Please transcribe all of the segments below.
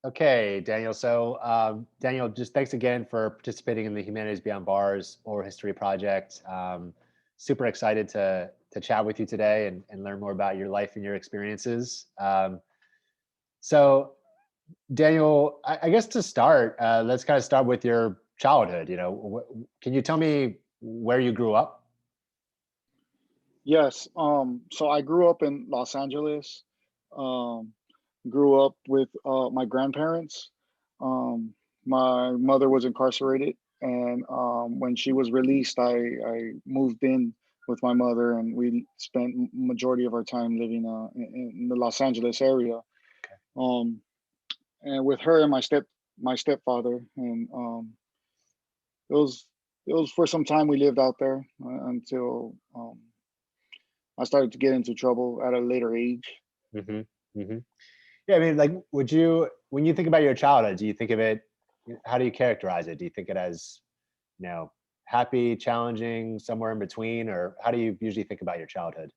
Okay, Daniel. So, Daniel, just thanks again for participating in the Humanities Beyond Bars Oral History Project. Super excited to chat with you today and learn more about your life and your experiences. So, Daniel, I guess to start, let's kind of start with your childhood. Can you tell me where you grew up? Yes. So I grew up in Los Angeles. Um, Grew up with my grandparents. Um, my mother was incarcerated, and when she was released, I moved in with my mother, and we spent majority of our time living in the Los Angeles area. Okay. Um, and with her and my stepfather, and it was it was for some time we lived out there until I started to get into trouble at a later age. hmm hmm Yeah, I mean, like, when you think about your childhood, do you think of it? How do you characterize it? Do you think it as, you know, happy, challenging, somewhere in between, or how do you usually think about your childhood?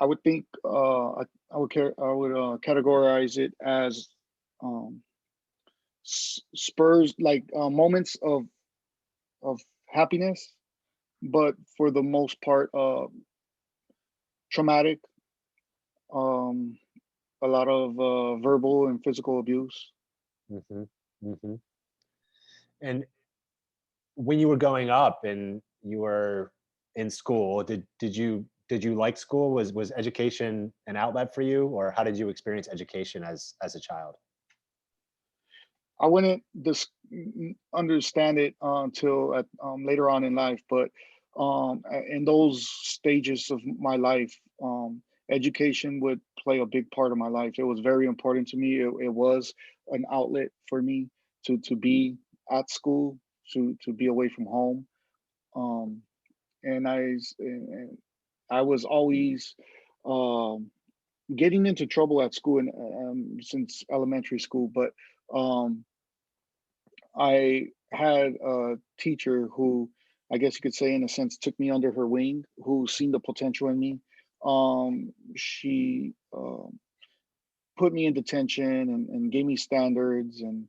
I would think I would categorize it as um, spurs like moments of happiness, but for the most part, traumatic. Um, a lot of verbal and physical abuse. hmm hmm And when you were growing up and you were in school, did you like school? Was education an outlet for you, or how did you experience education as a child? I wouldn't understand it until later on in life, but in those stages of my life, education would play a big part of my life. It was very important to me. It was an outlet for me to be at school, to be away from home, um, and I was always um, getting into trouble at school and since elementary school, but um, I had a teacher who, I guess you could say, in a sense, took me under her wing, who seen the potential in me. She put me in detention and gave me standards and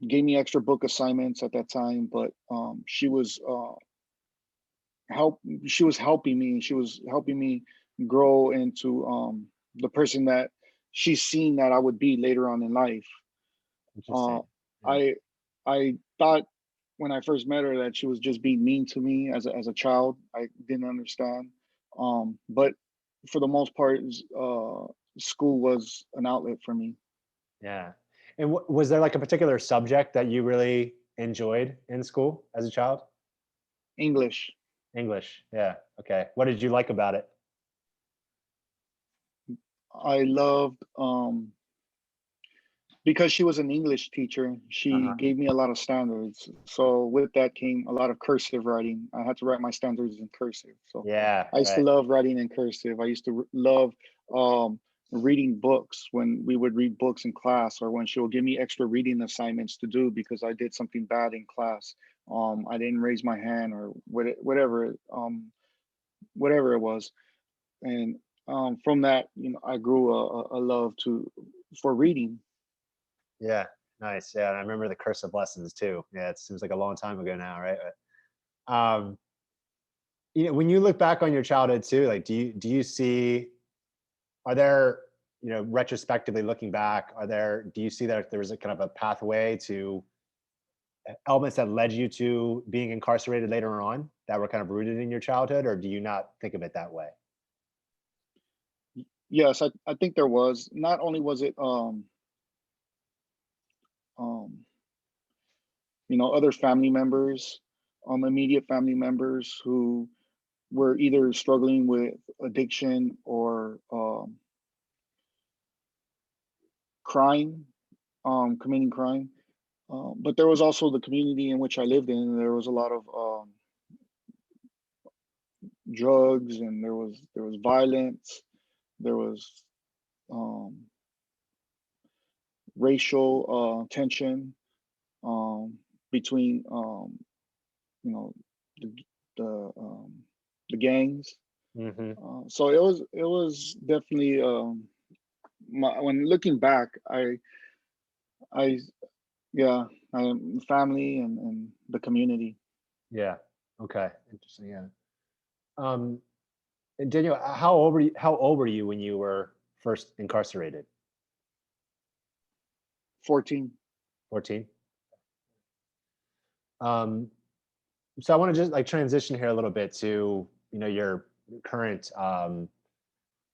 gave me extra book assignments at that time. But help. She was helping me. She was helping me grow into the person that she's seen that I would be later on in life. Uh, Interesting. Yeah. I I thought when I first met her that she was just being mean to me as a child. I didn't understand. But for the most part, school was an outlet for me. Yeah. And was there like a particular subject that you really enjoyed in school as a child? English. English. Yeah. Okay. What did you like about it? I loved because she was an English teacher. She Uh-huh. gave me a lot of standards. So with that came a lot of cursive writing. I had to write my standards in cursive. So Yeah. I used to Right. love writing in cursive. I used to love um, reading books when we would read books in class, or when she would give me extra reading assignments to do because I did something bad in class. I didn't raise my hand or whatever it was, and from that, I grew a love to for reading. Yeah. Nice. Yeah. And I remember the cursive lessons too. Yeah. It seems like a long time ago now, right? Um, when you look back on your childhood too, like, do you see, are there, retrospectively looking back, do you see that there was a kind of a pathway to elements that led you to being incarcerated later on that were kind of rooted in your childhood, or do you not think of it that way? Yes, I think there was. Not only was it um other family members, immediate family members who were either struggling with addiction or crime, committing crime. But there was also the community in which I lived in. There was a lot of drugs, and there was violence. There was um, racial tension um, between you know the the, the gangs. hmm So it was definitely when looking back, I yeah, family and the community. Yeah. Okay. Interesting. Yeah. Um, and Daniel, how old were you when you were first incarcerated? 14. 14. Um, so I want to just like transition here a little bit to, your current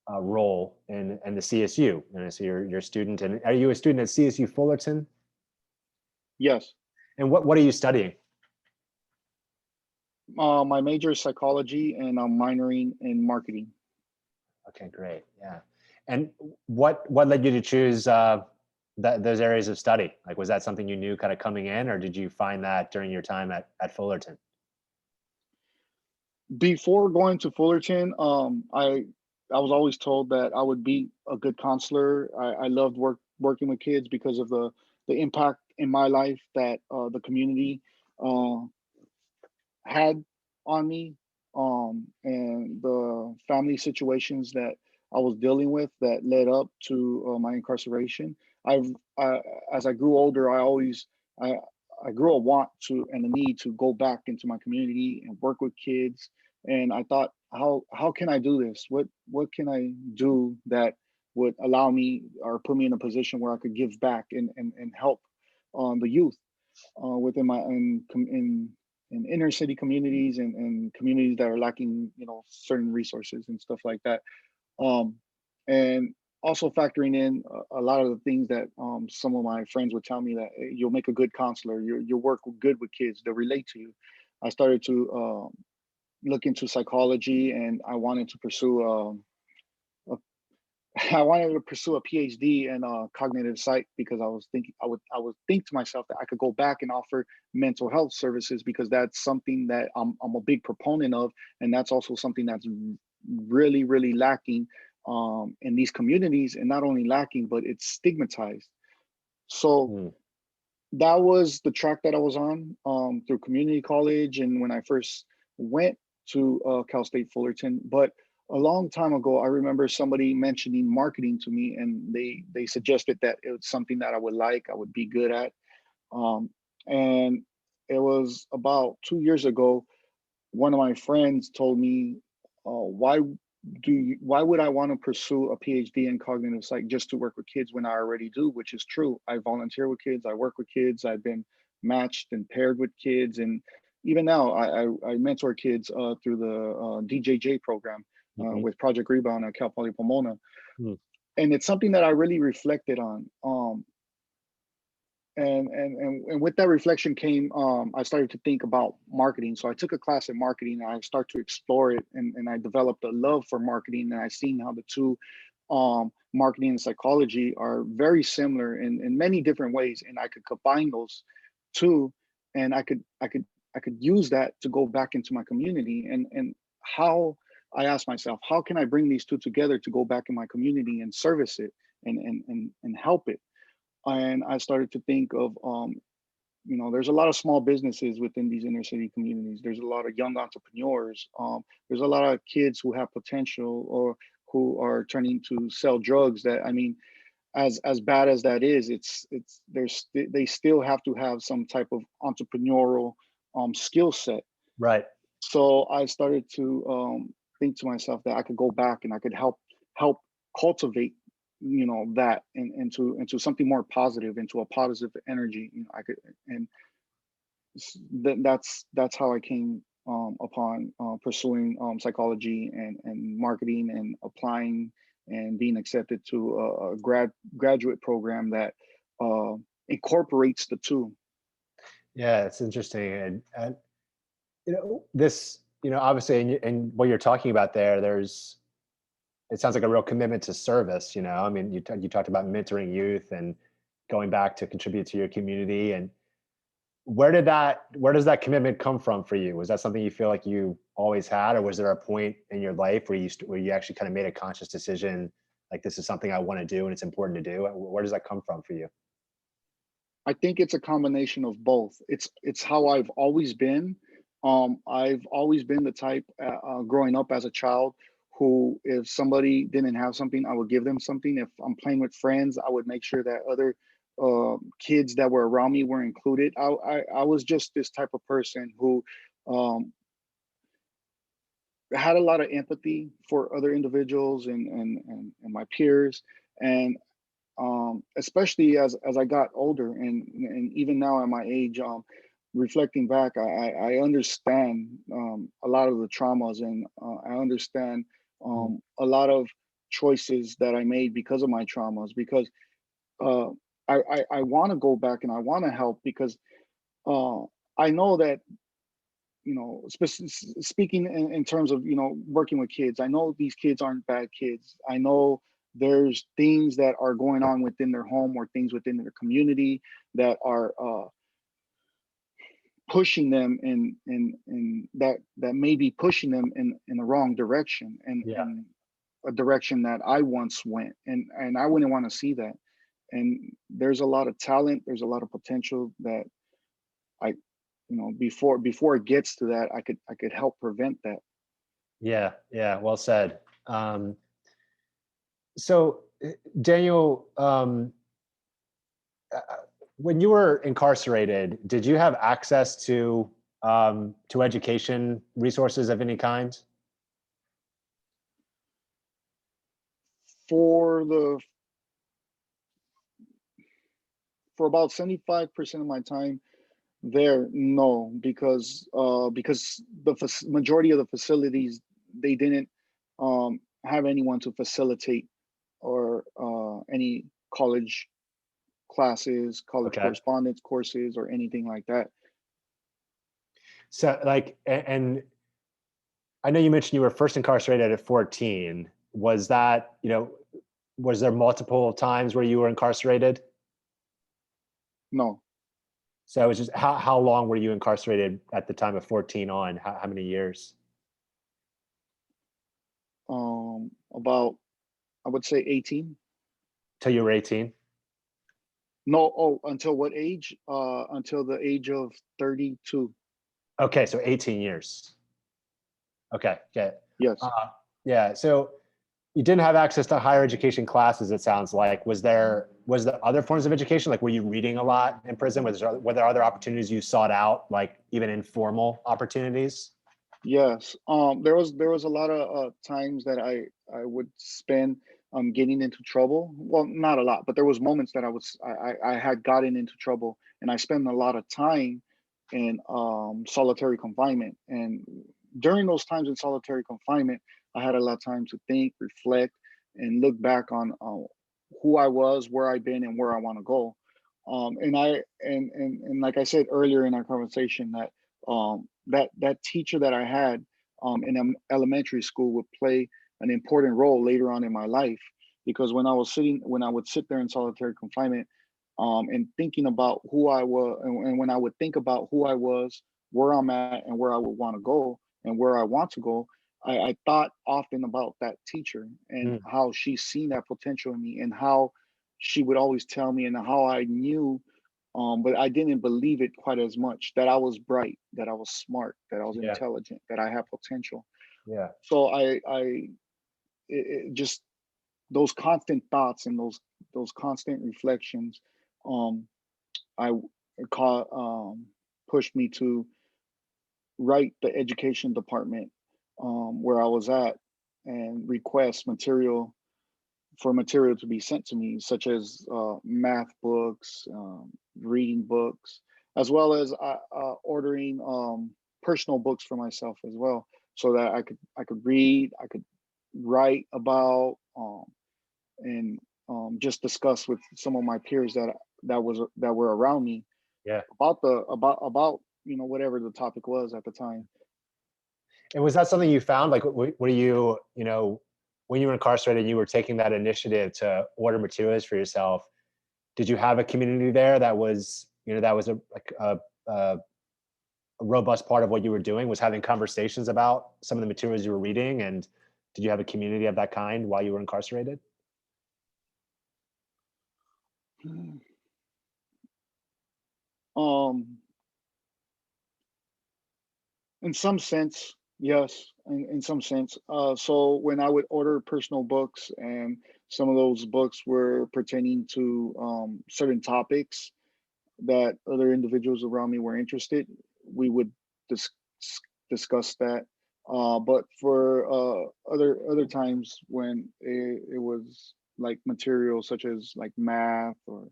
role in the CSU. And so you're a student, and are you a student at CSU Fullerton? Yes. And what are you studying? My major is psychology, and I'm minoring in marketing. Okay, great. Yeah. And what led you to choose those areas of study? Like, was that something you knew kind of coming in, or did you find that during your time at Fullerton? Before going to Fullerton, I was always told that I would be a good counselor. I loved working with kids because of the impact in my life that the community uh, had on me, and the family situations that I was dealing with that led up to my incarceration. I've I, as I grew older, I I grew a want to and a need to go back into my community and work with kids. And I thought, how can I do this? What can I do that would allow me or put me in a position where I could give back and help the youth within my in inner city communities and communities that are lacking, certain resources and stuff like that. Um, and also factoring in a lot of the things that some of my friends would tell me that, "Hey, you'll make a good counselor. You work good with kids. They'll relate to you." I started to look into psychology, and I wanted to pursue a I wanted to pursue a PhD in cognitive psych because I would think to myself that I could go back and offer mental health services because that's something that I'm a big proponent of, and that's also something that's really lacking in these communities, and not only lacking, but it's stigmatized. So Hmm. that was the track that I was on through community college and when I first went to Cal State Fullerton. But a long time ago, I remember somebody mentioning marketing to me, and they suggested that it was something that I would be good at. Um, and it was about 2 years ago. One of my friends told me, why would I want to pursue a PhD in cognitive psych just to work with kids when I already do, which is true. I volunteer with kids, I work with kids, I've been matched and paired with kids, and even now I mentor kids through the DJJ program Hmm. with Project Rebound at Cal Poly Pomona, Hmm. and it's something that I really reflected on. And with that reflection came I started to think about marketing. So I took a class in marketing and I started to explore it, and I developed a love for marketing, and I seen how the two marketing and psychology are very similar in many different ways, and I could combine those two, and I could use that to go back into my community. And how I asked myself, how can I bring these two together to go back in my community and service it and help it. And I started to think of, there's a lot of small businesses within these inner city communities. There's a lot of young entrepreneurs. There's a lot of kids who have potential or who are turning to sell drugs. That I mean, as bad as that is, they still have to have some type of entrepreneurial skill set. Right. So I started to think to myself that I could go back and I could help cultivate, that into something more positive, into a positive energy. I could, and that's how I came upon pursuing psychology and marketing and applying and being accepted to a graduate program that uh, incorporates the two. Yeah, it's interesting. And this, obviously, and what you're talking about there, it sounds like a real commitment to service. I mean, you talked about mentoring youth and going back to contribute to your community. And where does that commitment come from for you? Was that something you feel like you always had, or was there a point in your life where you actually kind of made a conscious decision, like, this is something I want to do and it's important to do? Where does that come from for you? I think it's a combination of both. It's how I've always been. I've always been the type, growing up as a child, who, if somebody didn't have something, I would give them something. If I'm playing with friends, I would make sure that other kids that were around me were included. I was just this type of person who um, had a lot of empathy for other individuals and my peers, and especially as I got older, and even now at my age, reflecting back, I understand a lot of the traumas, and I understand Mm. a lot of choices that I made because of my traumas. Because uh, I want to go back and I want to help, because uh, I know that, speaking in terms of, working with kids, I know these kids aren't bad kids. I know there's things that are going on within their home, or things within their community that are pushing them in that may be pushing them in the wrong direction, and Yeah. in a direction that I once went, and I wouldn't want to see that. And there's a lot of talent, there's a lot of potential that I, before it gets to that, I could help prevent that. Yeah. Yeah. Well said. So, Daniel, uh, when you were incarcerated, did you have access to education resources of any kind? For the for about 75% of my time there, no, because the majority of the facilities, they didn't have anyone to facilitate, or any college classes, college Okay. correspondence courses, or anything like that. So, like, and I know you mentioned you were first incarcerated at 14. Was that, was there multiple times where you were incarcerated? No, So it's just how long were you incarcerated at the time of 14 on? How many years? about, I would say 18. Till you were 18? No, oh, until what age? Until the age of 32. Okay, so 18 years. Okay, okay. Yes. Uh, yeah, so you didn't have access to higher education classes, it sounds like. Was there other forms of education? Like, were you reading a lot in prison? Were there other opportunities you sought out, like even informal opportunities? Yes. There was a lot of times that I would spend getting into trouble. Well, not a lot, but there was moments that I had gotten into trouble, and I spent a lot of time in solitary confinement. And during those times in solitary confinement, I had a lot of time to think, reflect, and look back on who I was, where I've been, and where I want to go. And like I said earlier in our conversation, that that teacher that I had in elementary school would play an important role later on in my life, because when I would sit there in solitary confinement, and thinking about who I was, and when I would think about who I was, where I'm at, and where I would want to go, and where I want to go, I thought often about that teacher, and Mm, how she seen that potential in me, and how she would always tell me, and how I knew, but I didn't believe it quite as much, that I was bright, that I was smart, that I was yeah, intelligent, that I had potential. yeah, So it just, those constant thoughts, and those constant reflections, um, I call pushed me to write the education department, where I was at, and request material to be sent to me, such as math books, reading books, as well as ordering personal books for myself as well, so that I could read, I could write about, and just discuss with some of my peers that were around me, yeah. about whatever the topic was at the time. And was that something you found? Like, were you, when you were incarcerated, you were taking that initiative to order materials for yourself. Did you have a community there that was, that was a robust part of what you were doing? Was having conversations about some of the materials you were reading, and did you have a community of that kind while you were incarcerated? Um, in some sense, Yes, in some sense. So when I would order personal books, and some of those books were pertaining to certain topics that other individuals around me were interested, we would dis- discuss that. But for other times when it was like material such as like math or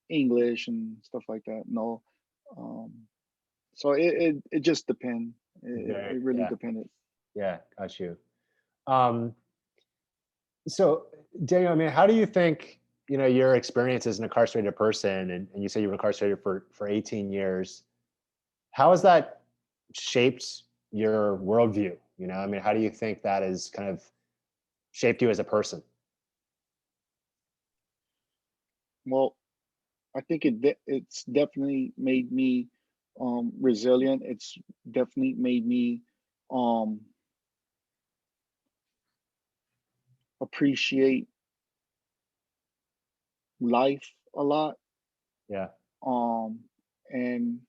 English and stuff like that, no. Um, so it just depend. Very, It really yeah, depended. yeah, got you. Um, so Daniel, I mean, how do you think, your experience as an incarcerated person, and you say you were incarcerated for 18 years, how has that shaped your worldview? I mean, how do you think that has kind of shaped you as a person? Well, I think it's definitely made me resilient. It's definitely made me um appreciate life a lot. Yeah, Um and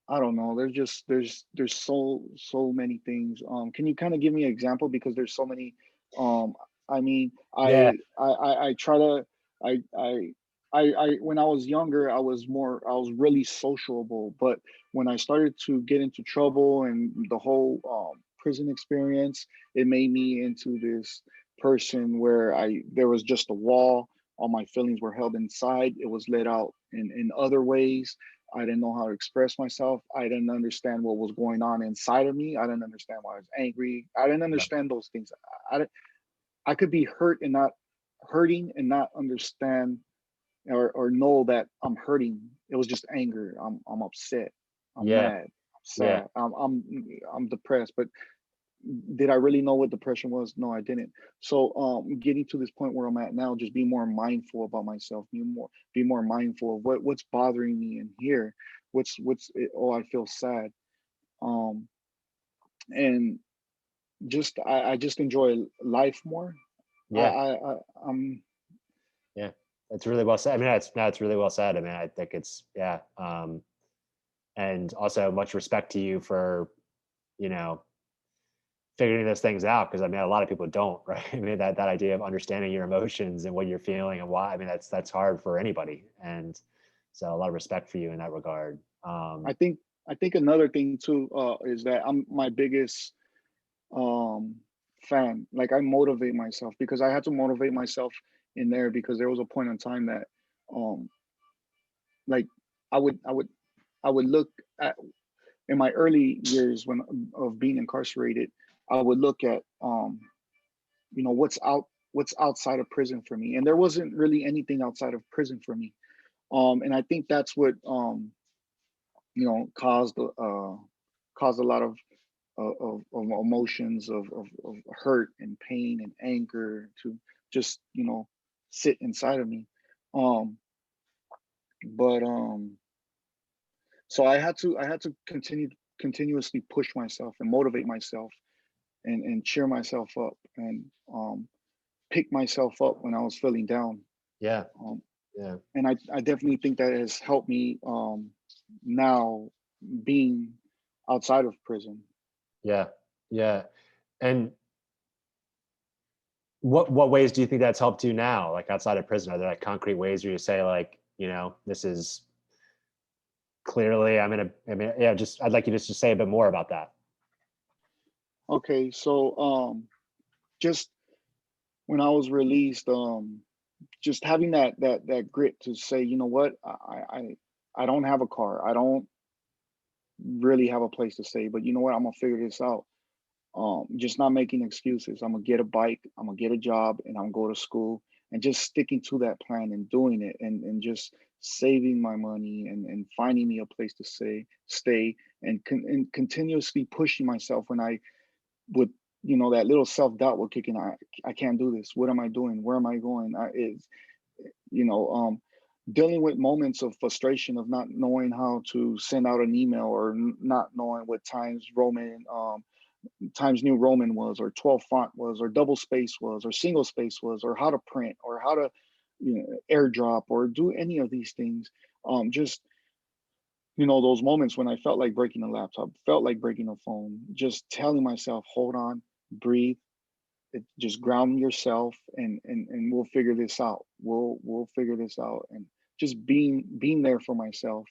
I don't know, there's so many things. Can you kind of give me an example, because there's so many. um I mean, yeah, I try to I when I was younger, I was really sociable, but when I started to get into trouble and the whole prison experience, it made me into this person where I there was just a wall. All my feelings were held inside. It was let out in other ways. I didn't know how to express myself. I didn't understand what was going on inside of me. I didn't understand why I was angry. I didn't yeah, understand those things. I could be hurting and not understand or know that I'm hurting. It was just anger. I'm upset. I'm yeah, mad. I'm yeah, sad. I'm depressed. But did I really know what depression was? No, I didn't. So getting to this point where I'm at now, just be more mindful about myself, be more mindful of what's bothering me in here. Oh, I feel sad. Um and just I just enjoy life more. I yeah, I, I I'm yeah. That's really well said. I mean, that's really well said. I mean, I think it's, yeah. And also much respect to you for, you know, figuring those things out, because I mean, a lot of people don't, right? I mean, that idea of understanding your emotions and what you're feeling and why. I mean, that's hard for anybody, and so a lot of respect for you in that regard. I think I think another thing too is that I'm my biggest um fan. Like, I motivate myself, because I had to motivate myself in there, because there was a point in time that um like I would look at, in my early years when of being incarcerated, I would look at what's outside of prison for me, and there wasn't really anything outside of prison for me. And I think that's what caused a lot of emotions of hurt and pain and anger to just sit inside of me. um but so I had to continuously push myself and motivate myself, and cheer myself up, and pick myself up when I was feeling down. Yeah, um yeah, and I definitely think that has helped me now, being outside of prison. yeah, yeah. And what ways do you think that's helped you now, like outside of prison? Are there like concrete ways where you say, like, this is clearly, I mean, yeah, just I'd like you just to say a bit more about that. Okay, so just when I was released, just having that grit to say, you know what, I don't have a car, I don't really have a place to stay, but you know what, I'm gonna figure this out. Just not making excuses. I'm gonna get a bike, I'm gonna get a job, and I'm gonna go to school, and just sticking to that plan and doing it, and just saving my money, and finding me a place to stay, and continuously pushing myself when I would, that little self-doubt would kick in. I can't do this. What am I doing? Where am I going? Is you know Dealing with moments of frustration of not knowing how to send out an email, or not knowing what Times New Roman was, or 12 font was, or double space was, or single space was, or how to print, or how to airdrop, or do any of these things. Just those moments when I felt like breaking a laptop, felt like breaking a phone, just telling myself, hold on, breathe, just ground yourself, and we'll figure this out. We'll figure this out. And just being there for myself,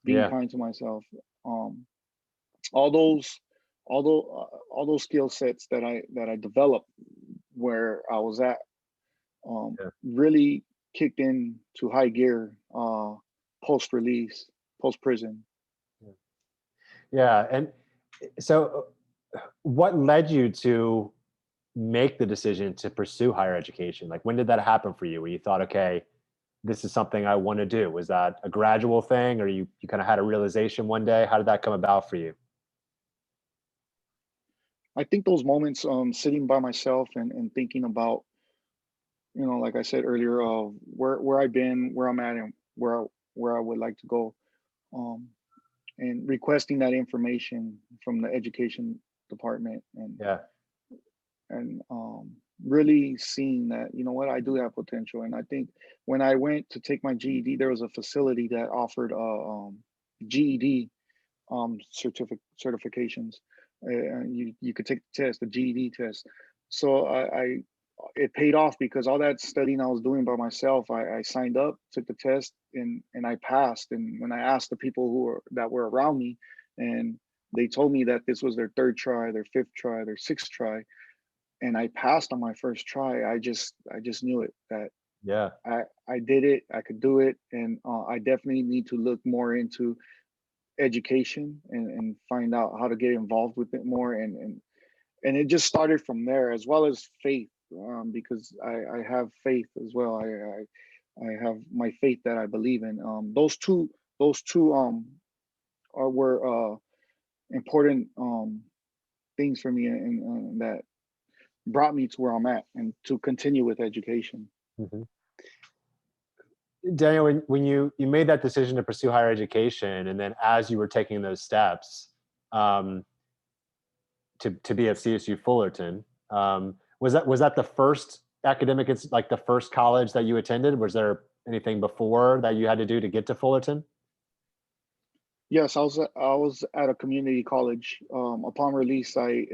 being Yeah. kind to myself. Um, all those all those skill sets that I developed where I was at Yeah. really kicked in to high gear post release, post prison. Yeah. And so what led you to make the decision to pursue higher education? Like, when did that happen for you, where you thought, okay, this is something I want to do? Was that a gradual thing, or you kind of had a realization one day? How did that come about for you? I think those moments sitting by myself and thinking about, like I said earlier, where I've been, where I'm at, and where I would like to go, um, and requesting that information from the education department, Yeah. and really seeing that, what, I do have potential. And I think when I went to take my GED, there was a facility that offered GED certifications. You could take the test, the GED test. So I it paid off because all that studying I was doing by myself, I signed up, took the test, and I passed. And when I asked the people that were around me, and they told me that this was their third try, their fifth try, their sixth try, and I passed on my first try, I just knew it, that Yeah. I did it, I could do it. And I definitely need to look more into education and find out how to get involved with it more. And it just started from there, as well as faith, because I have faith as well. I have my faith that I believe in. Those two were important things for me, and that brought me to where I'm at and to continue with education. Mhm. Daniel, when you made that decision to pursue higher education, and then as you were taking those steps, um, to be at CSU Fullerton, was that the first academic, it's like the first college that you attended? Was there anything before that you had to do to get to Fullerton? Yes, I was at a community college. Upon release, I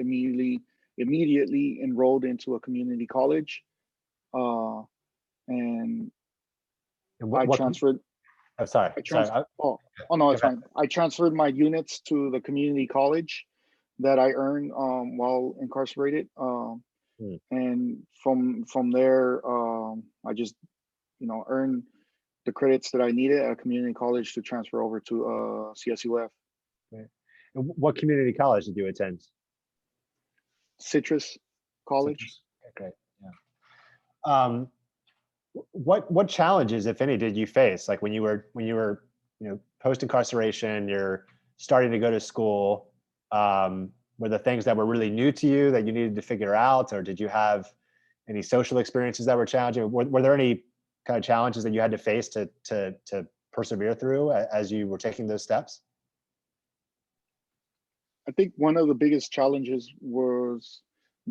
immediately enrolled into a community college, uh, and And I what transferred. oh, sorry, I sorry. trans. Oh no, Go it's ahead. fine. I transferred my units to the community college that I earned while incarcerated, Hmm. and from there, I just earned the credits that I needed at a community college to transfer over to CSUF. Right. And what community college did you attend? Citrus College. Citrus. Okay, great. Yeah. Um, what challenges, if any, did you face? Like, when you were post incarceration, you're starting to go to school. Were the things that were really new to you that you needed to figure out, or did you have any social experiences that were challenging? Were there any kind of challenges that you had to face to persevere through as you were taking those steps? I think one of the biggest challenges was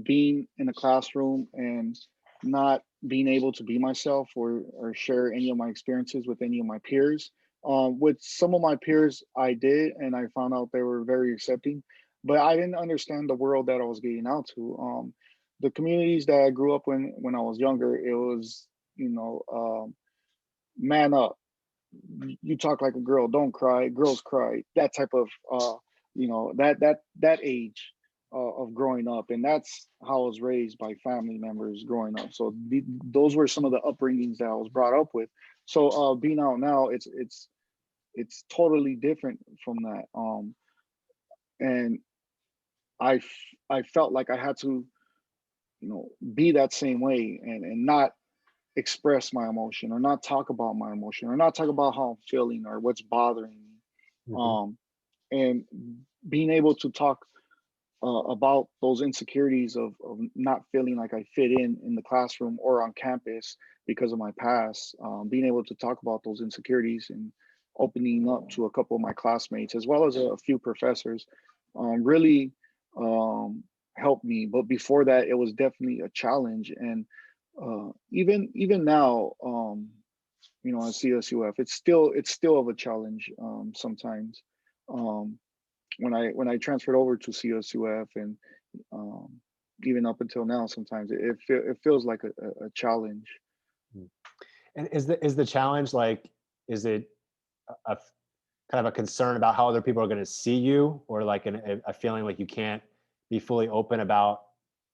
being in a classroom and not being able to be myself, or share any of my experiences with any of my peers. With some of my peers, I did, and I found out they were very accepting, but I didn't understand the world that I was getting out to. The communities that I grew up in when I was younger, it was, man up, you talk like a girl, don't cry, girls cry, that type of that age of growing up. And that's how I was raised by family members growing up. So those were some of the upbringings that I was brought up with. So being out now, it's totally different from that. And I felt like I had to, be that same way, and not express my emotion, or not talk about my emotion, or not talk about how I'm feeling or what's bothering me. Hmm. um, and being able to talk about those insecurities of not feeling like I fit in the classroom or on campus because of my past. Being able to talk about those insecurities and opening up to a couple of my classmates, as well as a few professors, really um, helped me. But before that, it was definitely a challenge. And even now, at CSUF. It's still of a challenge sometimes. Um, when I transferred over to CSUF and um, even up until now, sometimes it feels like a challenge. Mm. And is the challenge like, is it a kind of a concern about how other people are going to see you, or like a feeling like you can't be fully open about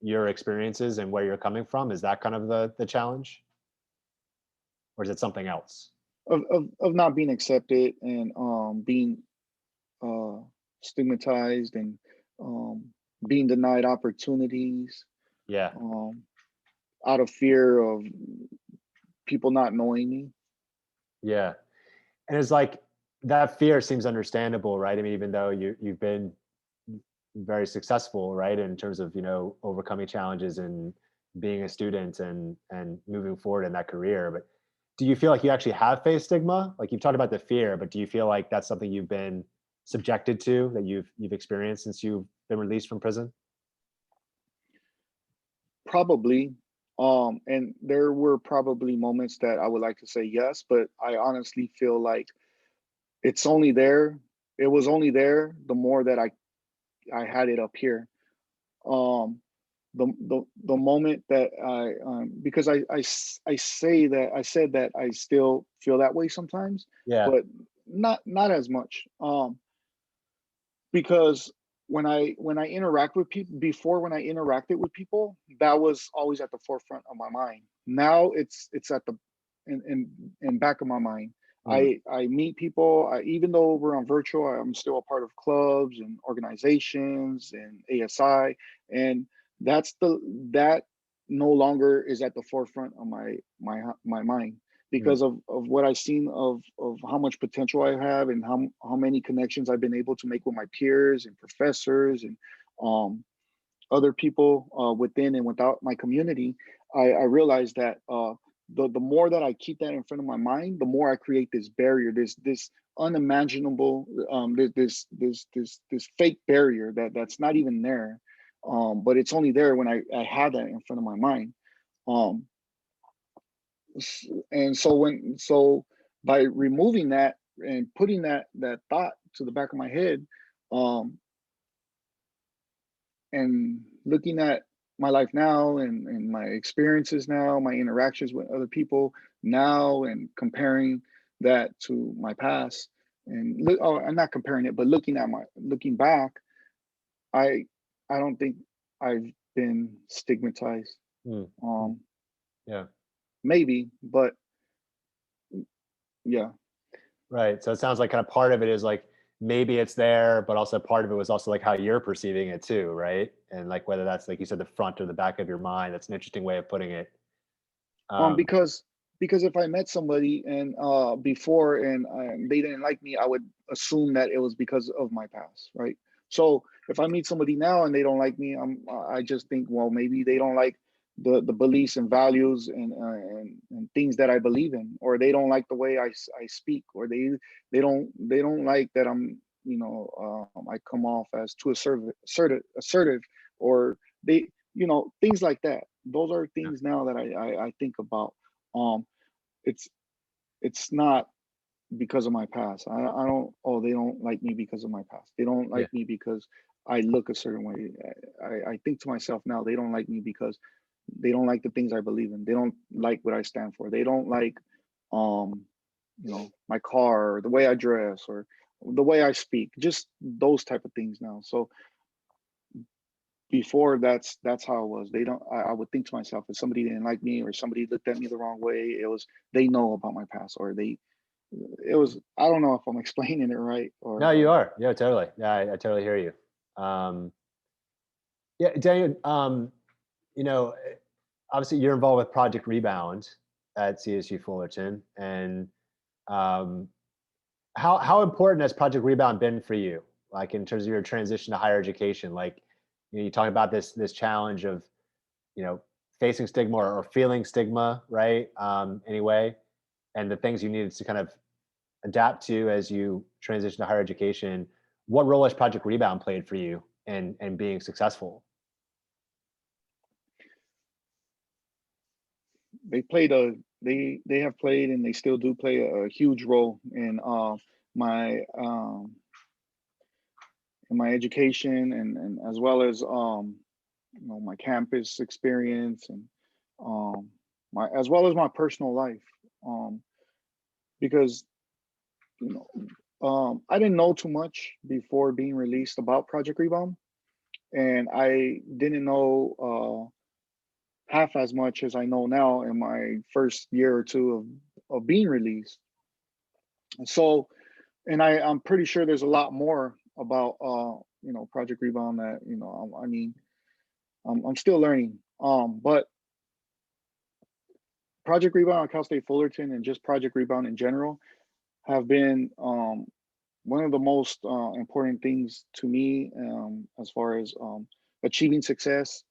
your experiences and where you're coming from? Is that kind of the challenge, or is it something else? Of not being accepted and being uh, stigmatized and um, being denied opportunities Yeah. um, out of fear of people not knowing me. Yeah. And it's like, that fear seems understandable, right? I mean, even though you've been very successful, right, in terms of, overcoming challenges and being a student and moving forward in that career. But do you feel like you actually have faced stigma? Like, you've talked about the fear, but do you feel like that's something you've been subjected to, that you've experienced since you've been released from prison? Probably. And there were probably moments that I would like to say yes, but I honestly feel like it's only there. It was only there the more that I had it up here. Um, the moment that because I said that I still feel that way sometimes, Yeah. but not as much. Because when I interact with people before, when I interacted with people, that was always at the forefront of my mind. Now it's at the in back of my mind. Mm, I meet people. Even though we're on virtual, I'm still a part of clubs and organizations and ASI, and that no longer is at the forefront of my mind mm, because of what I've seen of how much potential I have and how many connections I've been able to make with my peers and professors and um, other people within and without my community. I realized that the more that I keep that in front of my mind, the more I create this barrier, this unimaginable, this fake barrier that's not even there, but it's only there when I have that in front of my mind. Um, and so by removing that and putting that thought to the back of my head, um and looking at my life now and my experiences now, my interactions with other people now, and comparing that to my past, and I'm not comparing it, but looking back, i I don't think I've been stigmatized. mm, mm. um Yeah. Maybe, but yeah. Right. So it sounds like kind of part of it is like, maybe it's there, but also part of it was also like how you're perceiving it too, right? And like, whether that's, like you said, the front or the back of your mind. That's an interesting way of putting it. Um, Because if I met somebody and before and they didn't like me, I would assume that it was because of my past, right? So if I meet somebody now and they don't like me, I just think, well, maybe they don't like the beliefs and values and things that I believe in, or they don't like the way I speak, or they don't like that I'm, I come off as too assertive, or they, things like that. Those are yeah. things now that I think about. um it's it's not because of my past. I don't, oh, they don't like me because of my past. They don't Yeah. like me because I look a certain way. I think to myself now, they don't like me because they don't like the things I believe in. They don't like what I stand for. They don't like um my car, or the way I dress, or the way I speak, just those type of things now. So before, that's how it was. They don't, I would think to myself, if somebody didn't like me or somebody looked at me the wrong way, it was they know about my past, or it was, I don't know if I'm explaining it right, No, or you are. Yeah, totally. Yeah, I totally hear you. Um, yeah, Daniel, you know, obviously you're involved with Project Rebound at CSU Fullerton. And um, how important has Project Rebound been for you? Like, in terms of your transition to higher education, like, you talk about this challenge of, you know, facing stigma, or feeling stigma, right? Anyway, and the things you needed to kind of adapt to as you transition to higher education. What role has Project Rebound played for you in being successful? they played a they have played and they still do play a huge role my in my education and as well as my campus experience and my as well as my personal life um because you I didn't know too much before being released about Project Rebound, and I didn't know half as much as I know now in my first year or two of being released. So, and I'm pretty sure there's a lot more about Project Rebound that I mean I'm still learning. But Project Rebound at Cal State Fullerton and just Project Rebound in general have been one of the most important things to me as far as achieving success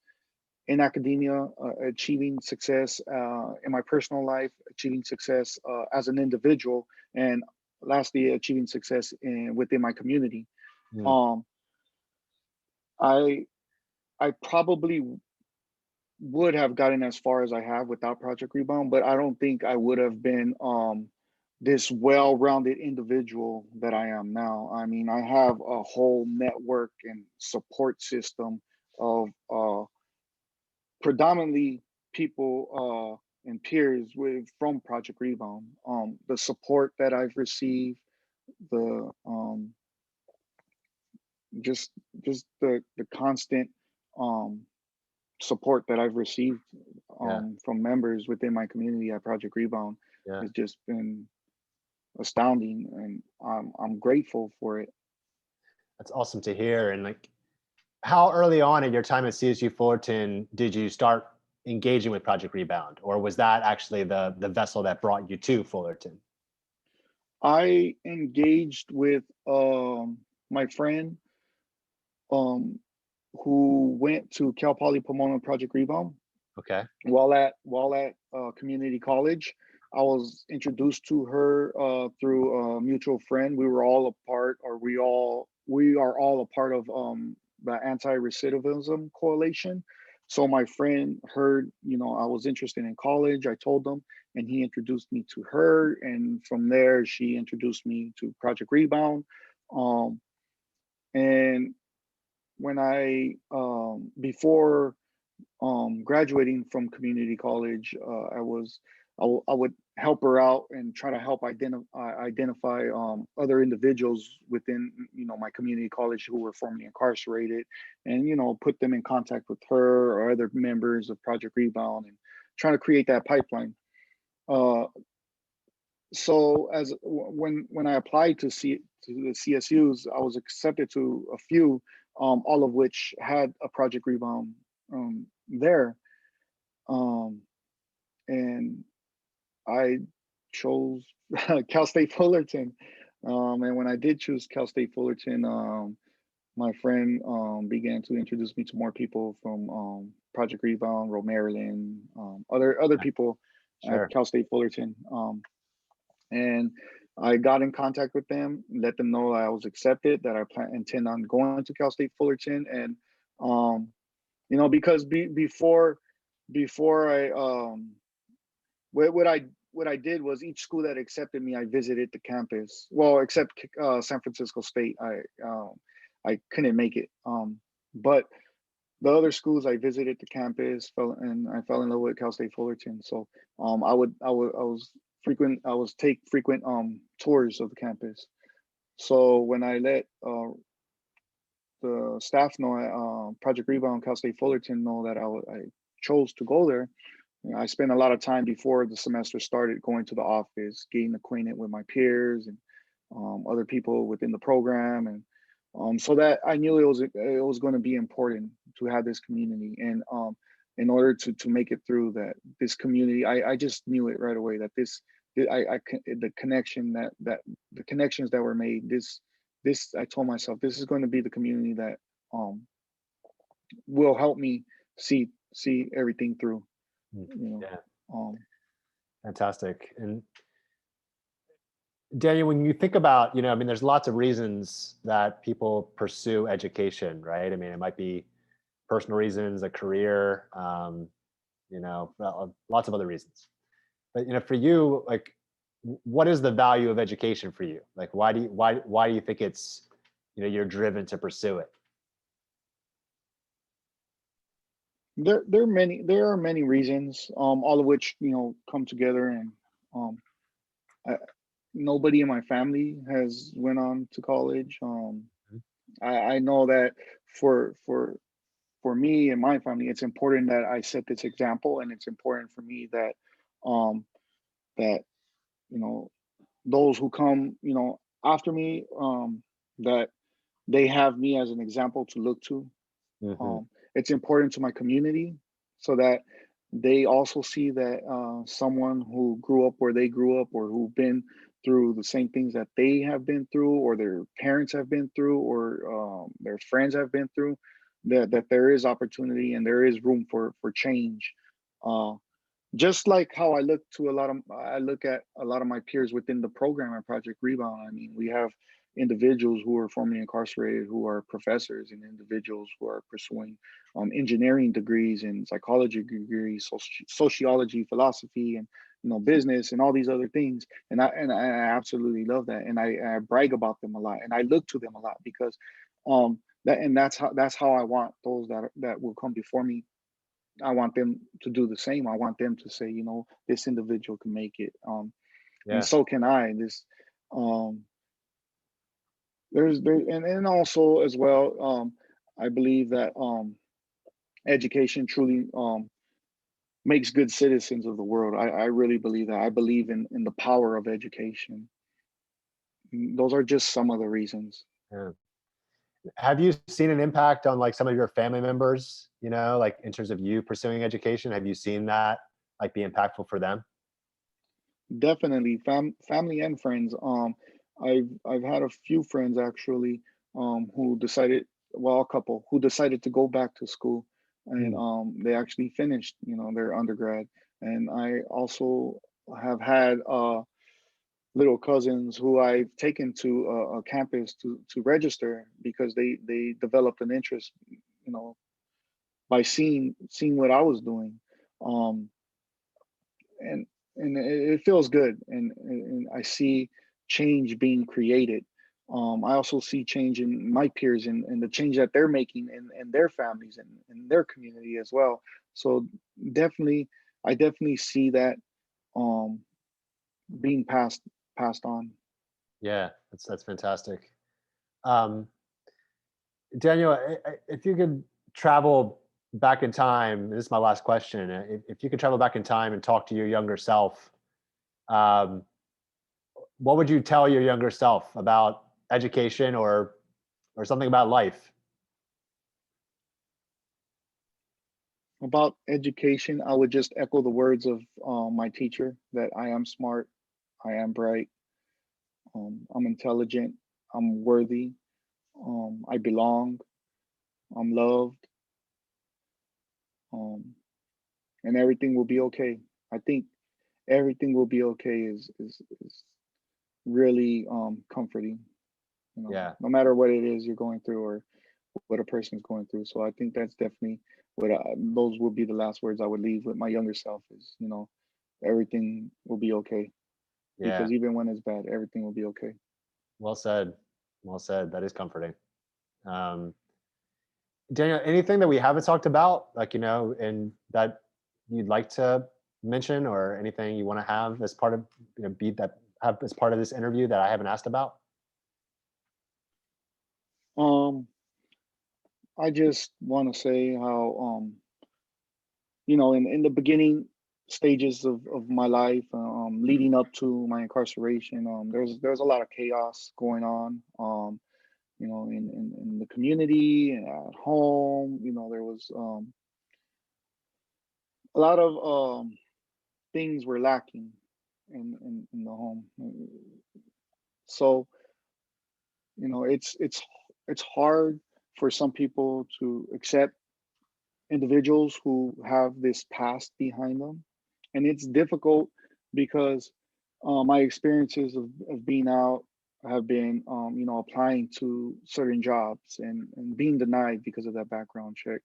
in academia, achieving success in my personal life, achieving success as an individual, and lastly, achieving success within my community. Mm, Um, I I probably would have gotten as far as I have without Project Rebound, but I don't think I would have been this well-rounded individual that I am now. I mean, I have a whole network and support system of predominantly people and peers with from Project Rebound. The support that I've received, the just the constant um, support that I've received yeah, from members within my community at Project Rebound yeah. has just been astounding, and I'm grateful for it. That's awesome to hear. And like, how early on in your time at CSU Fullerton did you start engaging with Project Rebound, or was that actually the vessel that brought you to Fullerton? I engaged with my friend um, who went to Cal Poly Pomona Project Rebound Okay. while at community college. I was introduced to her through a mutual friend. We were all a part, or we are all a part of the anti-recidivism coalition. So my friend heard, I was interested in college. I told him, and he introduced me to her, and from there she introduced me to Project Rebound. Um, and when I before graduating from community college, I would help her out and try to help identify other individuals within my community college who were formerly incarcerated, and put them in contact with her or other members of Project Rebound, and trying to create that pipeline. Uh, so when I applied to the CSUs, I was accepted to a few, all of which had a Project Rebound there. Um, and I chose Cal State Fullerton. And when I did choose Cal State Fullerton, my friend began to introduce me to more people from Project Rebound, Rhode Maryland, other Yeah, people at sure. Cal State Fullerton. And I got in contact with them, let them know I was accepted, that I intend on going to Cal State Fullerton, and um, because before I what I did was each school that accepted me, I visited the campus. Well, except San Francisco State, I couldn't make it. But the other schools I visited the campus, and I fell in love with Cal State Fullerton. So I was take frequent tours of the campus. So when I let the staff know at Project Rebound Cal State Fullerton know that I chose to go there, I spent a lot of time before the semester started going to the office, getting acquainted with my peers and other people within the program, and so that I knew it was going to be important to have this community, and in order to make it through this community, I just knew it right away that the the connections that were made, this I told myself, this is going to be the community that um, will help me see everything through. Mm, You know, yeah, um, fantastic. And Daniel, when you think about, I mean, there's lots of reasons that people pursue education, right? I mean, it might be personal reasons, a career, lots of other reasons. But for you, like, what is the value of education for you? Like, why do you think it's, you're driven to pursue it? There are many reasons, all of which come together, and um, I, nobody in my family has went on to college. Mhm. I know that for for for me and my family, it's important that I set this example, and it's important for me that um, that you know those who come after me, that they have me as an example to look to. Mhm. It's important to my community so that they also see that someone who grew up where they grew up, or who've been through the same things that they have been through, or their parents have been through, or their friends have been through, that there is opportunity and there is room for change. Uh, just like how I look at a lot of my peers within the program at Project Rebound. I mean, we have individuals who are formerly incarcerated who are professors, and individuals who are pursuing engineering degrees and psychology degrees, sociology, philosophy, and business, and all these other things. And I absolutely love that, and I brag about them a lot, and I look to them a lot, because that's how I want those that will come before me. I want them to do the same. I want them to say, this individual can make it, and Yeah. so can I. Um, and also as well, I believe that education truly makes good citizens of the world. I really believe that. I believe in the power of education. Those are just some of the reasons. Yeah. Have you seen an impact on, like, some of your family members, like, in terms of you pursuing education? Have you seen that, like, be impactful for them? Definitely, family and friends. I've had a few friends actually, who decided, well, a couple who decided to go back to school, and Mm. they actually finished, their undergrad. And I also have had little cousins who I've taken to a campus to register, because they developed an interest, you know, by seeing what I was doing. Um, and it feels good, and I see change being created. I also see change in my peers, and the change that they're making in their families and in their community as well. So definitely, I definitely see that um, being passed on. Yeah, that's fantastic. Um, Daniel, if you could travel back in time, this is my last question. If you could travel back in time and talk to your younger self, um, what would you tell your younger self about education, or something about life? About education, I would just echo the words of my teacher, that I am smart, I am bright, I'm intelligent, I'm worthy, I belong, I'm loved, um, and everything will be okay. I think everything will be okay is really comforting, Yeah, no matter what it is you're going through, or what a person is going through. So I think that's definitely those would be the last words I would leave with my younger self, is, everything will be okay, yeah. because even when it's bad, everything will be okay. Well said. Well said. That is comforting. Um, Daniel, anything that we haven't talked about, like, and that you'd like to mention, or anything you want to have as part of, be that have as part of this interview that I haven't asked about? Um, I just want to say how in the beginning stages of my life, leading up to my incarceration, there's a lot of chaos going on, in the community and at home. There was a lot of things were lacking in the home. So it's hard for some people to accept individuals who have this past behind them, and it's difficult because my experiences of being out have been applying to certain jobs, and being denied because of that background check.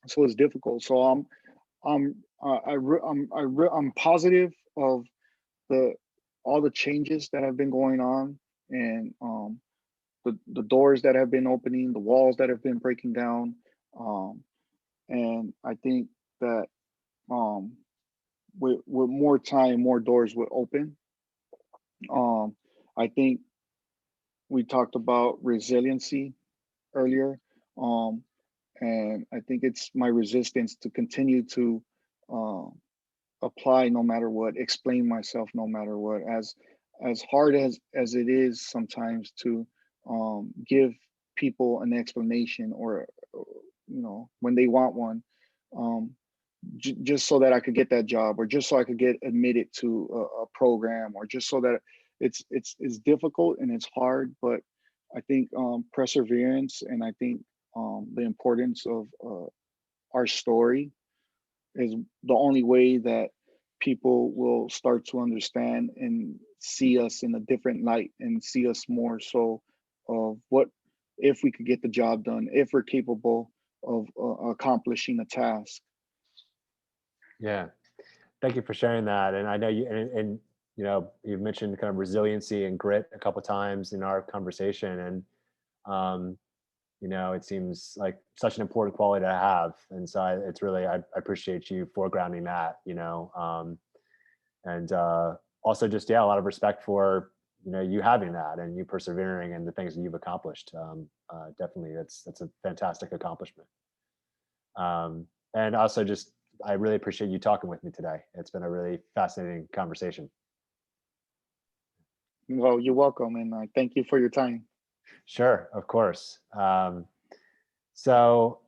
So it's difficult. So I'm positive of the all the changes that have been going on, and the doors that have been opening, the walls that have been breaking down, um, and I think that um, with more time, more doors will open. Um, I think we talked about resiliency earlier, um, and I think it's my resistance to continue to um, apply no matter what, explain myself no matter what. As hard as it is sometimes to give people an explanation, or when they want one, um, just so that I could get that job, or just so I could get admitted to a program, or just so that it's difficult and it's hard. But I think perseverance, and I think the importance of our story is the only way that people will start to understand and see us in a different light, and see us more so of what if we could get the job done, if we're capable of accomplishing a task. Yeah. Thank you for sharing that. And I know and you've mentioned kind of resiliency and grit a couple times in our conversation. And um, it seems like such an important quality to have. And so it's really, I appreciate you foregrounding that, and also just, yeah, a lot of respect for, you having that and you persevering and the things that you've accomplished. Definitely, that's a fantastic accomplishment. And also just, I really appreciate you talking with me today. It's been a really fascinating conversation. Well, you're welcome, and I thank you for your time. Sure, of course. So